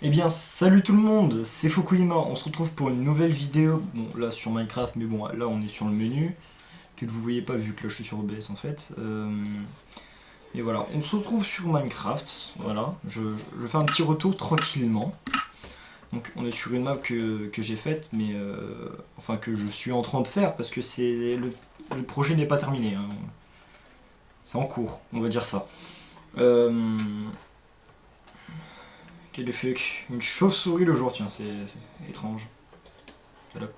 Eh bien, salut tout le monde, c'est Fukuyama, on se retrouve pour une nouvelle vidéo, bon là sur Minecraft, mais bon là on est sur le menu, que vous voyez pas vu que là je suis sur OBS en fait. Et voilà, on se retrouve sur Minecraft, voilà, je fais un petit retour tranquillement. Donc on est sur une map que j'ai faite, mais enfin que je suis en train de faire, parce que le projet n'est pas terminé, hein. C'est en cours, on va dire ça. Quel fuck, une chauve-souris le jour, tiens, c'est étrange. Salope.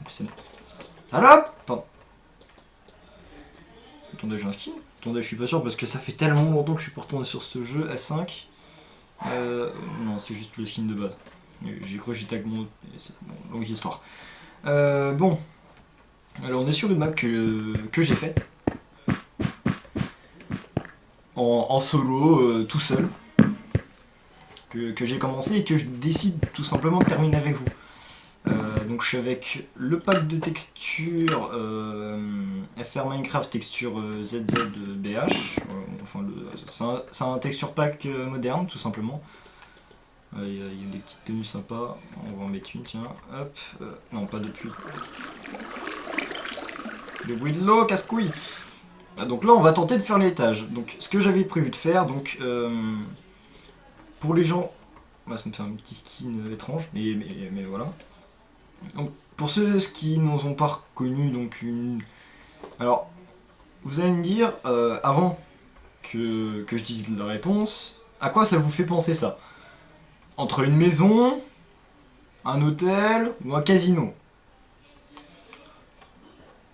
Salope. Pardon. Attendez, j'ai un skin. Attendez, je suis pas sûr parce que ça fait tellement longtemps que je suis pas retourné sur ce jeu. S5. Non, c'est juste le skin de base. J'ai cru que j'étais avec mon... Bon, longue histoire. Bon. Alors on est sur une map que j'ai faite. En solo, tout seul. Que j'ai commencé et que je décide tout simplement de terminer avec vous. Donc je suis avec le pack de textures FR Minecraft texture ZZBH. C'est un texture pack moderne tout simplement. Il y a des petites tenues sympas. On va en mettre une, tiens. Hop. Non, pas depuis. Le bruit de l'eau, casse-couille. Donc là, on va tenter de faire l'étage. Donc ce que j'avais prévu de faire, donc pour les gens, ça me fait un petit skin étrange, mais voilà. Donc, pour ceux qui n'ont pas reconnu, donc une... Alors, vous allez me dire, avant que je dise la réponse, à quoi ça vous fait penser ça? Entre une maison, un hôtel ou un casino?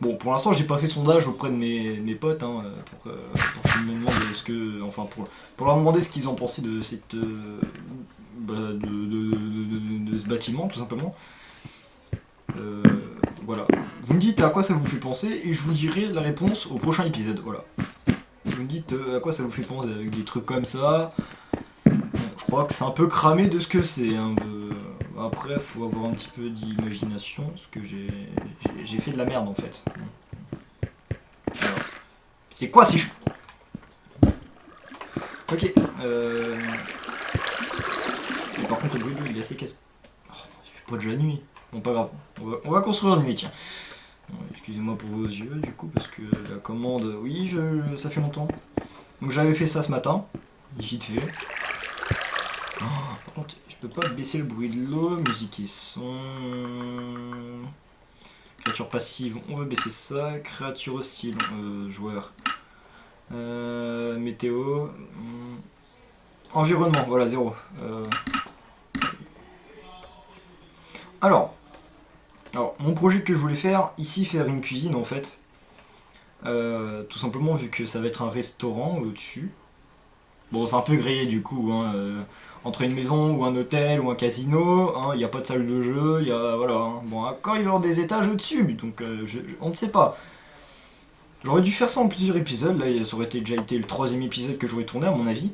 Bon, pour l'instant, j'ai pas fait de sondage auprès de mes potes, hein, pour qu'ils me demandent ce que... Enfin, pour leur demander ce qu'ils en pensaient de cette... de ce bâtiment, tout simplement. Voilà. Vous me dites à quoi ça vous fait penser et je vous dirai la réponse au prochain épisode. Voilà. Vous me dites à quoi ça vous fait penser avec des trucs comme ça. Bon, je crois que c'est un peu cramé de ce que c'est. Hein, Après, il faut avoir un petit peu d'imagination parce que j'ai fait de la merde en fait. Alors, c'est quoi si je... Ok. Et par contre, le bruit il est assez casse. Oh, il fait pas déjà nuit. Bon, pas grave. On va construire une nuit, tiens. Excusez-moi pour vos yeux, du coup, parce que la commande... Oui, ça fait longtemps. Donc j'avais fait ça ce matin. Vite fait. Oh, par contre, je peux pas baisser le bruit de l'eau. Musique et son... Créature passive, on va baisser ça. Créature hostile, joueur. Météo... Environnement, voilà, 0. Alors, mon projet que je voulais faire, ici faire une cuisine en fait. Tout simplement vu que ça va être un restaurant au-dessus. Bon, c'est un peu grillé du coup, hein, entre une maison ou un hôtel ou un casino, il n'y a pas de salle de jeu, il y a... Voilà. Hein. Bon, encore il va y avoir des étages au-dessus, donc on ne sait pas. J'aurais dû faire ça en plusieurs épisodes, là ça aurait déjà été le 3e épisode que j'aurais tourné à mon avis.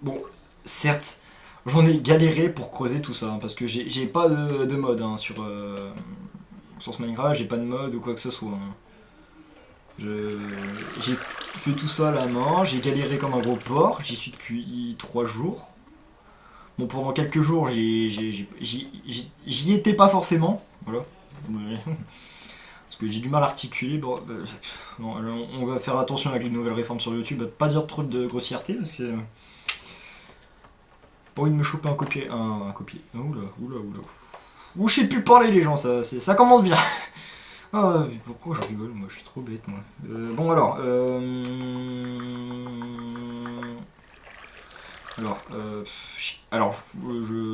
Bon, certes, j'en ai galéré pour creuser tout ça, hein, parce que j'ai pas de mode hein, sur ce Minecraft, j'ai pas de mode ou quoi que ce soit. Hein. J'ai fait tout ça à la main, j'ai galéré comme un gros porc, j'y suis depuis 3 jours. Bon, pendant quelques jours, j'y étais pas forcément, voilà. Parce que j'ai du mal à articuler. Bon, non, on va faire attention avec les nouvelles réformes sur YouTube, à pas dire trop de grossièreté, parce que... Bon, il me choper un copier. Un copier. Oula. Ouh, je sais plus parler les gens, ça commence bien. Ah, pourquoi je rigole, moi je suis trop bête moi. Bon alors,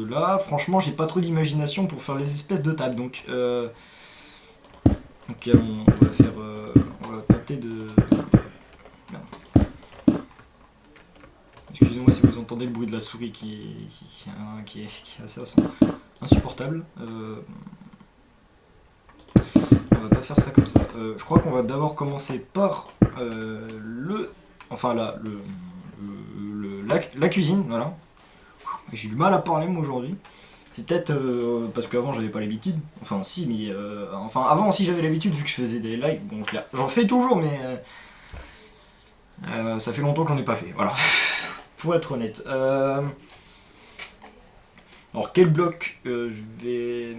là franchement j'ai pas trop d'imagination pour faire les espèces de tables donc ok on va tenter de... Merde. Excusez-moi si vous entendez le bruit de la souris qui est assez insupportable. On va pas faire ça comme ça. Je crois qu'on va d'abord commencer par la cuisine, voilà. J'ai du mal à parler moi aujourd'hui. C'est peut-être parce qu'avant j'avais pas l'habitude. Enfin si, mais avant si j'avais l'habitude vu que je faisais des lives. Bon, j'en fais toujours, mais ça fait longtemps que j'en ai pas fait. Voilà. pour être honnête. Alors quel bloc je vais...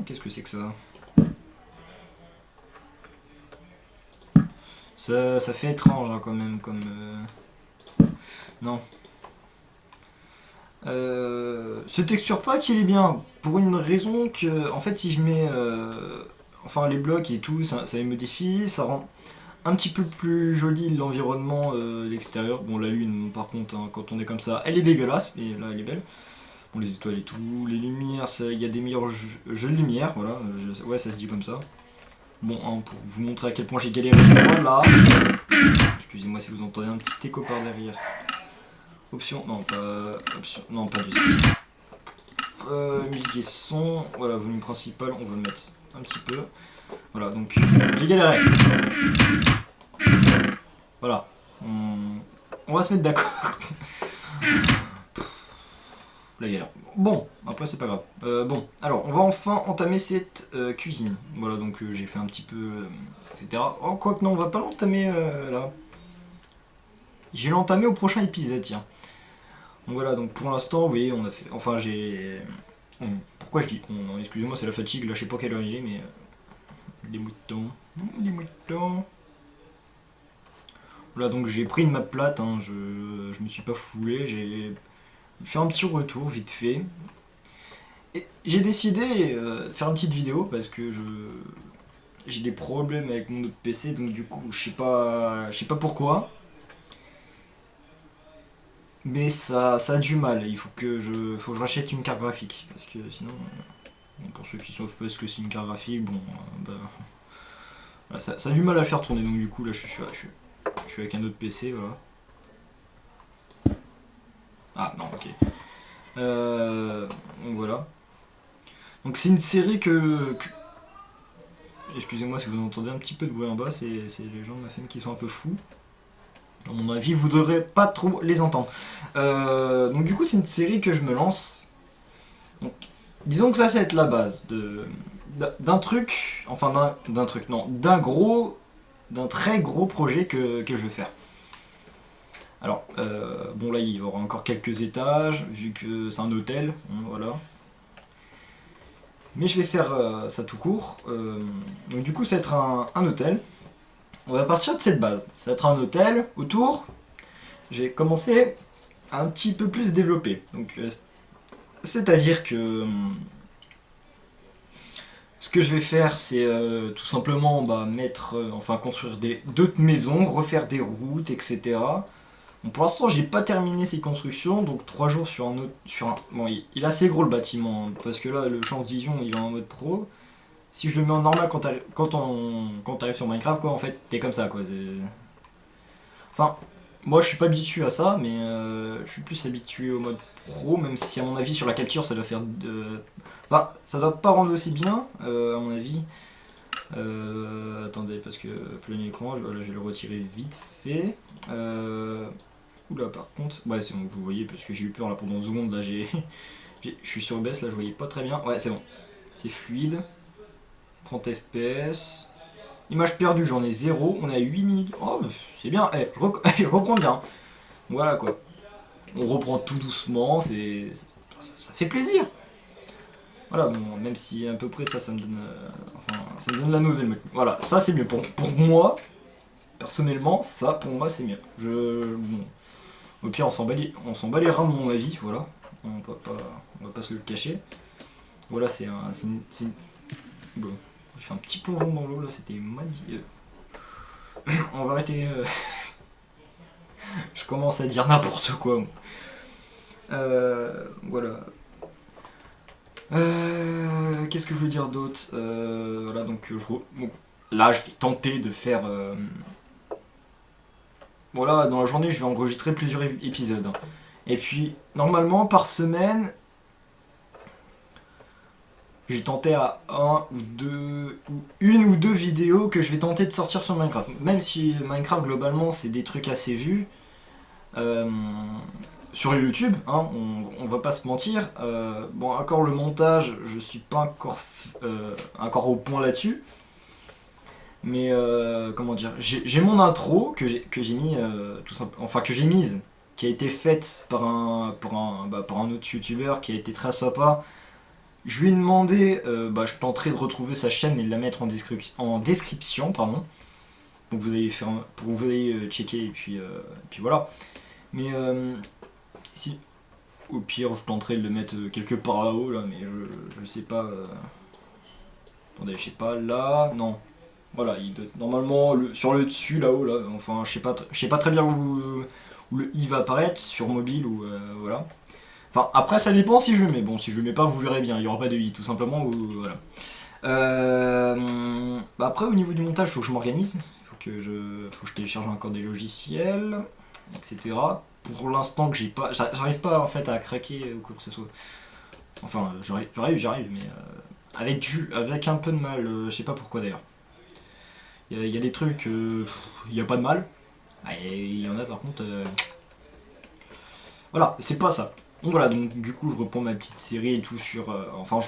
Qu'est-ce que c'est que ça? Ça fait étrange hein, quand même comme... Non. Ce texture pack il est bien pour une raison que en fait si je mets enfin les blocs et tout ça les modifie, ça rend un petit peu plus joli l'environnement de l'extérieur. Bon la lune par contre hein, quand on est comme ça elle est dégueulasse mais là elle est belle. Bon les étoiles et tout, les lumières, il y a des meilleurs jeux de lumière, voilà, ouais ça se dit comme ça. Bon hein, pour vous montrer à quel point j'ai galéré, voilà. Excusez-moi si vous entendez un petit écho par derrière. Option, non pas option, non pas du tout. Musique et son, voilà, volume principal, on va le mettre un petit peu. Voilà, donc j'ai galéré. Voilà, on va se mettre d'accord. La galère. Bon, après c'est pas grave. Bon, alors on va enfin entamer cette cuisine. Voilà, donc j'ai fait un petit peu, etc. Oh, quoique non, on va pas l'entamer là. Je vais l'entamer au prochain épisode, tiens. Donc voilà, donc pour l'instant, oui, on a fait. Enfin, j'ai. Pourquoi je dis excusez-moi, c'est la fatigue, là je sais pas quelle heure il est, mais. Les moutons. Les moutons. Voilà, donc j'ai pris une map plate, hein, je me suis pas foulé, j'ai fait un petit retour vite fait. Et j'ai décidé de faire une petite vidéo parce que j'ai des problèmes avec mon autre PC, donc du coup, je sais pas pourquoi. Mais ça a du mal, il faut que je rachète une carte graphique, parce que sinon, bon, pour ceux qui savent pas ce que c'est une carte graphique, bon, bah, voilà, ça a du mal à faire tourner, donc du coup là je suis avec un autre PC, voilà. Ah non, ok. Donc voilà. Donc c'est une série excusez-moi si vous entendez un petit peu de bruit en bas, c'est les gens de ma famille qui sont un peu fous. À mon avis, vous devrez pas trop les entendre. Donc du coup, c'est une série que je me lance. Donc, disons que ça va être la base d'un truc, enfin d'un truc, non, d'un très gros projet que je vais faire. Alors, bon là, il y aura encore quelques étages, vu que c'est un hôtel, hein, voilà. Mais je vais faire ça tout court. Donc du coup, ça va être un hôtel. On va partir de cette base. Ça va être un hôtel. Autour, je vais commencer à un petit peu plus développer. Donc, c'est-à-dire que ce que je vais faire, c'est tout simplement mettre, enfin construire d'autres maisons, refaire des routes, etc. Bon, pour l'instant, j'ai pas terminé ces constructions, donc 3 jours sur un autre, bon, il est assez gros le bâtiment, hein, parce que là, le champ de vision, il est en mode pro. Si je le mets en normal quand t'arrives sur Minecraft, quoi, en fait, t'es comme ça, quoi. Enfin, moi, je suis pas habitué à ça, mais je suis plus habitué au mode pro, même si à mon avis sur la capture, ça doit faire enfin, ça doit pas rendre aussi bien, à mon avis. Attendez, parce que plein écran, je vais le retirer vite fait. Oula, par contre, ouais, c'est bon, vous voyez, parce que j'ai eu peur là pendant 2 secondes. Là, je suis sur OBS, là, je voyais pas très bien. Ouais, c'est bon, c'est fluide. 30 FPS. Image perdue, j'en ai 0. On est à 8 minutes. Oh, c'est bien. Je reprends bien. Voilà quoi. On reprend tout doucement. Ça fait plaisir. Voilà, bon, même si à peu près ça me donne. Enfin, ça me donne la nausée. Voilà, ça c'est mieux. Pour moi, personnellement, ça pour moi c'est mieux. Bon, au pire, on s'en bat les reins de mon avis. Voilà. On va pas se le cacher. Voilà, bon. J'ai fait un petit plongeon dans l'eau là, c'était magnifique. On va arrêter. Je commence à dire n'importe quoi. Voilà. Qu'est-ce que je veux dire d'autre? Voilà, donc bon, là je vais tenter de faire. Voilà, dans la journée je vais enregistrer plusieurs épisodes. Hein. Et puis, normalement par semaine, j'ai tenté à une ou deux vidéos que je vais tenter de sortir sur Minecraft. Même si Minecraft globalement c'est des trucs assez vus. Sur YouTube, hein, on va pas se mentir. Bon, encore le montage, je suis pas encore au point là-dessus. Mais comment dire, j'ai mon intro que j'ai mis tout simplement, enfin que j'ai mise, qui a été faite par un autre youtubeur qui a été très sympa. Je lui ai demandé, je tenterai de retrouver sa chaîne et de la mettre en description, pardon. Donc vous allez faire, pour vous allez checker et puis voilà. Mais si, au pire, je tenterai de le mettre quelque part là-haut là, mais je sais pas. Attendez, je sais pas là, non. Voilà, normalement sur le dessus là-haut là, enfin je sais pas très bien où le i va apparaître sur mobile ou voilà. Enfin après ça dépend si je le mets. Bon si je le mets pas vous verrez bien, il y aura pas de i tout simplement ou voilà. Après au niveau du montage faut que je m'organise, faut que je télécharge encore des logiciels, etc. Pour l'instant que j'arrive pas en fait à craquer ou quoi que ce soit. Enfin j'arrive mais avec un peu de mal, je sais pas pourquoi d'ailleurs. Il y a des trucs, il n'y a pas de mal. Ah, il y en a par contre. Voilà, c'est pas ça. Donc voilà, donc du coup je reprends ma petite série et tout sur. Enfin,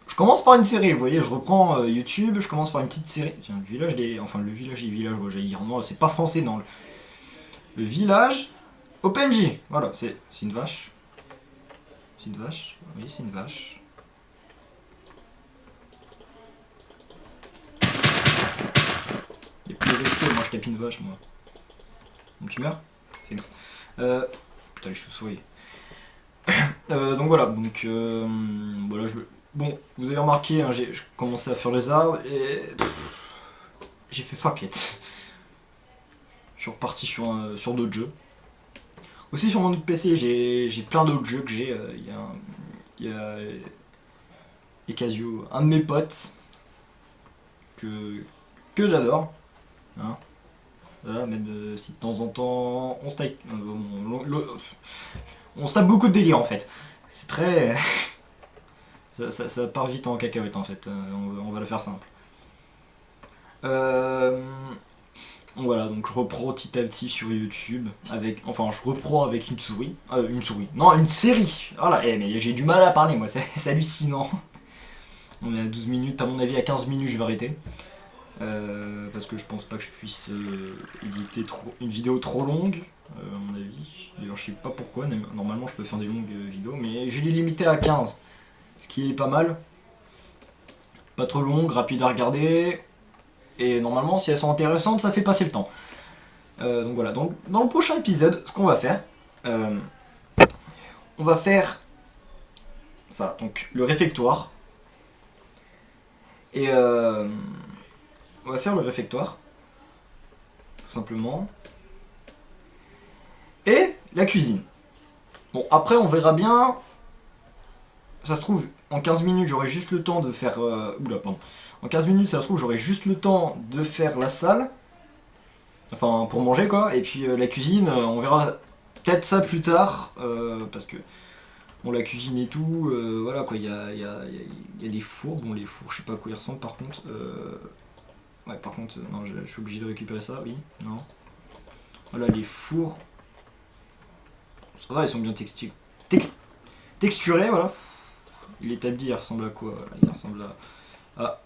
je commence par une série, vous voyez, je reprends YouTube, je commence par une petite série. Tiens, le village des. Enfin, le village des villages, ouais, j'allais dire, non, c'est pas français, non. Le village OpenJ, voilà, c'est une vache. C'est une vache, oui, c'est une vache. Il y a plus de resto, moi je tape une vache, moi. Bon, tu meurs Thanks. Putain, les chauves-souris. Donc voilà, donc voilà, bon, vous avez remarqué, hein, j'ai commencé à faire les arbres et j'ai fait fuck it. Je suis reparti sur d'autres jeux. Aussi sur mon autre PC, j'ai plein d'autres jeux que j'ai. Il y a Ecasio, un de mes potes que j'adore. Hein. Voilà, même si de temps en temps on se tape, on se tape beaucoup de délire en fait. C'est très. Ça part vite en cacahuète en fait, on va le faire simple. Euh, voilà, donc je reprends petit à petit sur YouTube, je reprends avec une souris, non une série, voilà, mais j'ai du mal à parler moi, c'est hallucinant. On est à 12 minutes, à mon avis à 15 minutes je vais arrêter. Parce que je pense pas que je puisse éditer une vidéo trop longue, à mon avis. D'ailleurs je sais pas pourquoi, normalement je peux faire des longues vidéos, mais je l'ai limité à 15. Ce qui est pas mal. Pas trop longue, rapide à regarder. Et normalement, si elles sont intéressantes, ça fait passer le temps. Donc voilà, donc dans le prochain épisode, ce qu'on va faire, on va faire ça, donc le réfectoire. Et on va faire le réfectoire, tout simplement. Et la cuisine. Bon, après, on verra bien. Ça se trouve, en 15 minutes, j'aurai juste le temps de faire. Oula, pardon. En 15 minutes, ça se trouve, j'aurai juste le temps de faire la salle. Enfin, pour manger, quoi. Et puis la cuisine, on verra peut-être ça plus tard. Parce que, bon, la cuisine et tout, voilà, quoi. Il y a des fours. Bon, les fours, je sais pas à quoi ils ressemblent, par contre. Ouais, par contre, non, je suis obligé de récupérer ça, oui. Non. Voilà, les fours. Ça va, ils sont bien texturés, voilà. L'établi, il ressemble à quoi? Il ressemble à. Ah.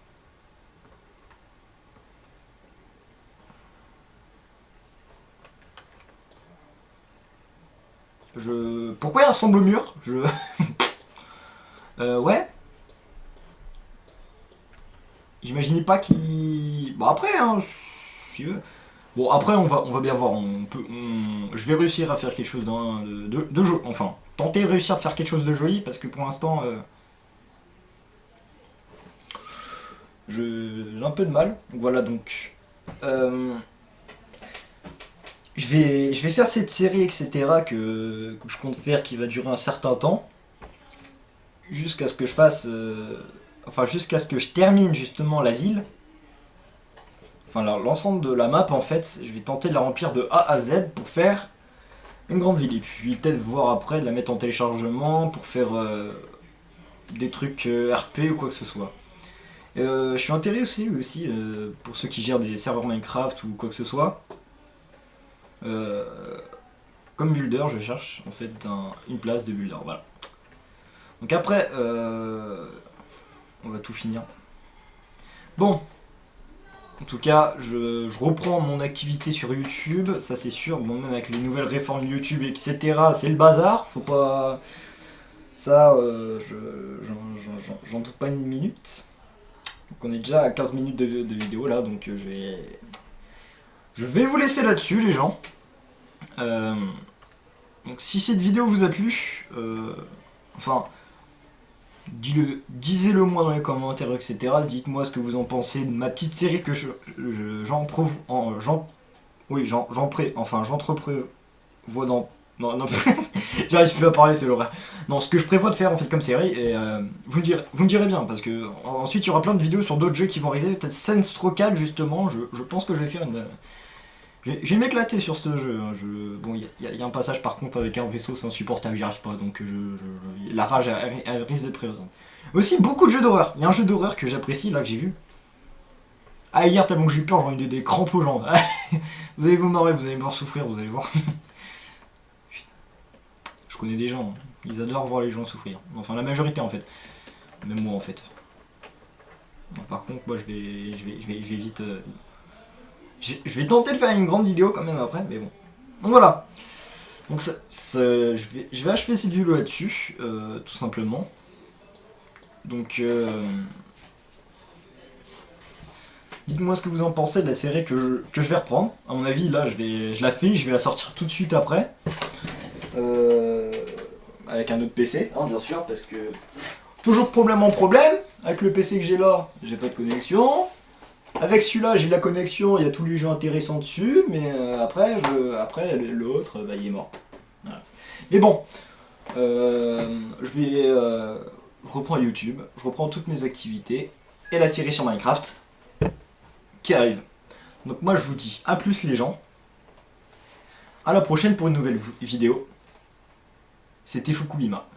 Pourquoi il ressemble au mur? Ouais. J'imaginais pas qu'il. Bon, après, hein, si tu veux. Bon, après, on va bien voir. Je vais réussir à faire quelque chose de joli. Enfin, tenter de réussir à faire quelque chose de joli parce que pour l'instant, j'ai un peu de mal. Donc voilà, donc. euh, je vais faire cette série, etc., que je compte faire qui va durer un certain temps. Jusqu'à ce que je fasse. Enfin, jusqu'à ce que je termine justement la ville. Enfin, l'ensemble de la map, en fait, je vais tenter de la remplir de A à Z pour faire une grande ville. Et puis peut-être voir après de la mettre en téléchargement pour faire des trucs RP ou quoi que ce soit. Je suis intéressé aussi pour ceux qui gèrent des serveurs Minecraft ou quoi que ce soit. Euh, Comme builder, je cherche en fait une place de builder. Voilà. Donc après, on va tout finir. Bon, En tout cas, je reprends mon activité sur YouTube, ça c'est sûr. Bon, même avec les nouvelles réformes de YouTube, etc., c'est le bazar. Faut pas. Ça, j'en doute pas une minute. Donc on est déjà à 15 minutes de vidéo là, donc je vais vous laisser là-dessus, les gens. Donc si cette vidéo vous a plu, enfin, disez-le moi dans les commentaires, etc. Dites-moi ce que vous en pensez de ma petite série que j'entreprévois dans... Non, j'arrive plus à parler, c'est l'horreur. Non, ce que je prévois de faire en fait comme série, et vous me direz bien, parce que ensuite il y aura plein de vidéos sur d'autres jeux qui vont arriver, peut-être Saints Row 4 justement, je pense que je vais faire une... Je vais m'éclater sur ce jeu. Hein. Bon, il y a un passage par contre avec un vaisseau, c'est insupportable, j'y arrive pas, donc la rage elle risque d'être présente. Aussi, beaucoup de jeux d'horreur. Il y a un jeu d'horreur que j'apprécie là, que j'ai vu. Ah, hier, tellement que j'ai eu peur, j'ai eu des crampes aux jambes. Vous allez vous marrer, vous allez me voir souffrir, vous allez voir. Je connais des gens, hein. Ils adorent voir les gens souffrir. Enfin, la majorité en fait. Même moi en fait. Bon, par contre, moi je vais vite. Je vais tenter de faire une grande vidéo quand même après, mais bon. Donc voilà. Donc je vais achever cette vidéo là-dessus, tout simplement. Donc dites-moi ce que vous en pensez de la série que je vais reprendre. À mon avis, là, je la fais, je vais la sortir tout de suite après. Avec un autre PC, hein, bien sûr, parce que toujours problème en problème. Avec le PC que j'ai là, j'ai pas de connexion. Avec celui-là, j'ai de la connexion, il y a tous les jeux intéressants dessus, mais après l'autre, bah, il est mort. Voilà. Mais bon, je reprends YouTube, je reprends toutes mes activités, et la série sur Minecraft qui arrive. Donc moi je vous dis à plus les gens, à la prochaine pour une nouvelle vidéo. C'était Fukulima.